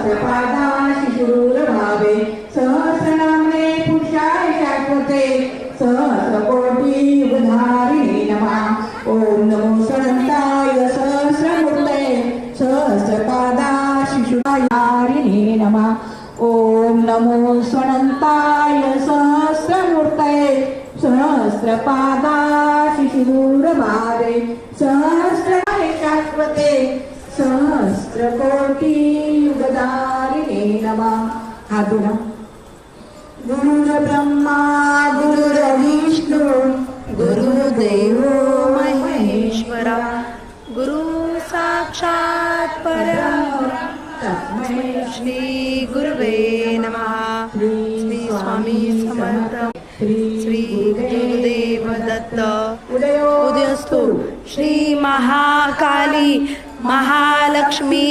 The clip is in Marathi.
सहस्रपादाशी शूरभावे सहस्रनामे पुरुषाय शाश्वते सहस्रकोटी युगधारिणे नमः. ओम नमो सनंताय सहस्रमूर्ते सहस्रपादाशी शूरधारिणे नमः. ओम नमो स्वनंताय सहस्रमूर्ते सहस्रपादाशी शूरभावे सहस्राय शाश्वते सहस्रकोटी युगधारिणे नमः. हात जोडा. गुरुर्ब्रह्मा गुरुर्विष्णू गुरुर्देवो महेश्वरा गुरु साक्षात परब्रह्म तस्मै श्री गुरुवे नमः. श्री स्वामी समर्थ श्री गुरुदेव दत्त. उदयस्तु श्री महाकाली महालक्ष्मी